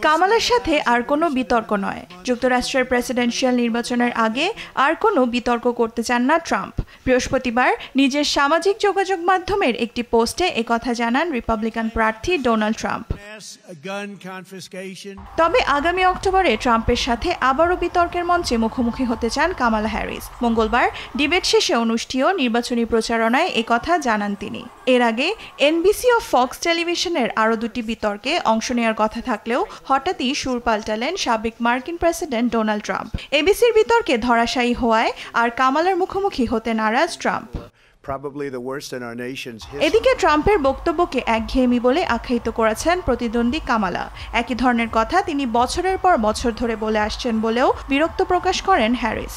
কামালার সাথে আর কোনো বিতর্ক নয়। যুক্তরাষ্ট্রের প্রেসিডেন্সিয়াল নির্বাচনের আগে আর কোনো বিতর্ক করতে চান না ট্রাম্প। বৃহস্পতিবার নিজের সামাজিক যোগাযোগ মাধ্যমের একটি পোস্টে একথা জানান রিপাবলিকান প্রার্থী ডোনাল্ড ট্রাম্প। তবে আগামী অক্টোবরে ট্রাম্পের সাথে আবারও বিতর্কের মঞ্চে মুখোমুখি হতে চান কামালা হ্যারিস। মঙ্গলবার ডিবেট শেষে অনুষ্ঠিত নির্বাচনী প্রচারণায় একথা জানান তিনি। এর আগে এনবিসি ও ফক্স টেলিভিশনের আরও দুটি বিতর্কে অংশ নেওয়ার কথা থাকলেও হঠাৎই সুর পাল্টালেন সাবেক মার্কিন প্রেসিডেন্ট ডোনাল্ড ট্রাম্প। এবিসির বিতর্কে ধরাশায়ী হওয়ায় আর কামালার মুখোমুখি হতে নারাজ ট্রাম্প। এদিকে ট্রাম্পের বক্তব্যকে একঘেয়েমি বলে আখ্যায়িত করেছেন প্রতিদ্বন্দ্বী কামালা। একই ধরনের কথা তিনি বছরের পর বছর ধরে বলে আসছেন বলেও বিরক্ত প্রকাশ করেন হ্যারিস।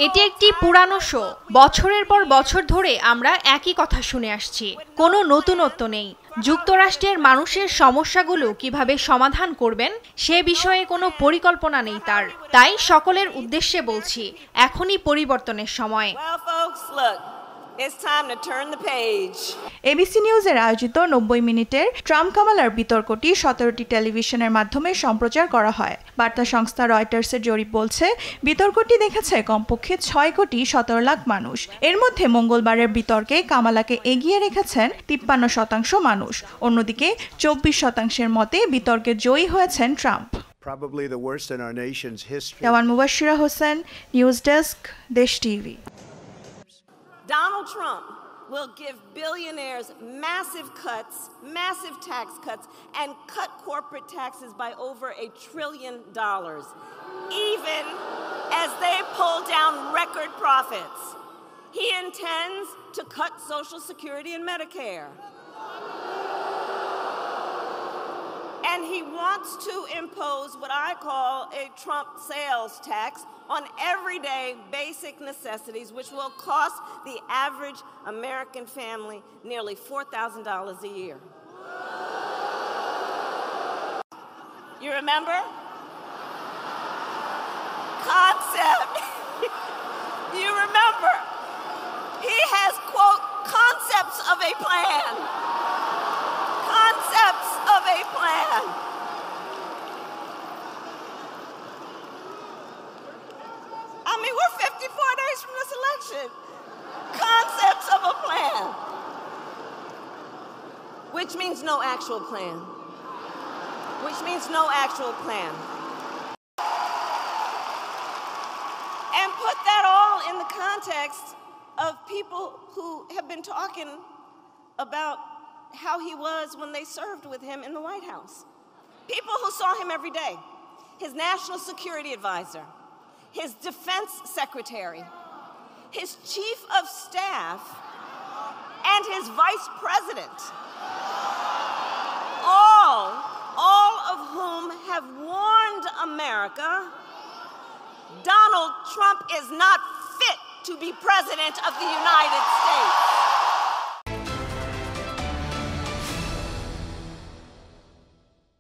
এটি একটি পুরানো শো। বছরের পর বছর ধরে আমরা একই কথা শুনে আসছি, কোনো নতুনত্ব নেই। যুক্তরাষ্ট্রের মানুষের সমস্যাগুলো কিভাবে সমাধান করবেন সে বিষয়ে কোনো পরিকল্পনা নেই তার। তাই সকলের উদ্দেশ্যে বলছি, এখনই পরিবর্তনের সময়। এবিসি নিউজের আয়োজিত 90 মিনিটের ট্রাম্প কামালার বিতর্কটি 17টি টেলিভিশনের মাধ্যমে সম্প্রচার করা হয়। বার্তা সংস্থা রয়টার্সের জরিপ বলছে, বিতর্কটি দেখেছে কমপক্ষে 6,17,00,000 মানুষ। এর মধ্যে মঙ্গলবারের বিতর্কে কামালাকে এগিয়ে রেখেছেন 53% মানুষ। অন্যদিকে 24% মতে বিতর্কে জয়ী হয়েছেন ট্রাম্প। দেওয়ান মুবাশশিরা হোসেন, নিউজ ডেস্ক, দেশ TV. Donald Trump will give billionaires massive cuts, massive tax cuts, and cut corporate taxes by over $1 trillion, even as they pull down record profits. He intends to cut Social Security and Medicare. And he wants to impose what I call a Trump sales tax on everyday basic necessities, which will cost the average American family nearly $4,000 a year. You remember? Concept. You remember? He has, quote, concepts of a plan. Concepts of a plan. I mean, we're 54 days from this election. Concepts of a plan. Which means no actual plan. Which means no actual plan. And put that all in the context of people who have been talking about how he was when they served with him in the White House. People who saw him every day. His national security advisor, his defense secretary, his chief of staff, and his vice president. All of whom have warned America Donald Trump is not fit to be president of the United States.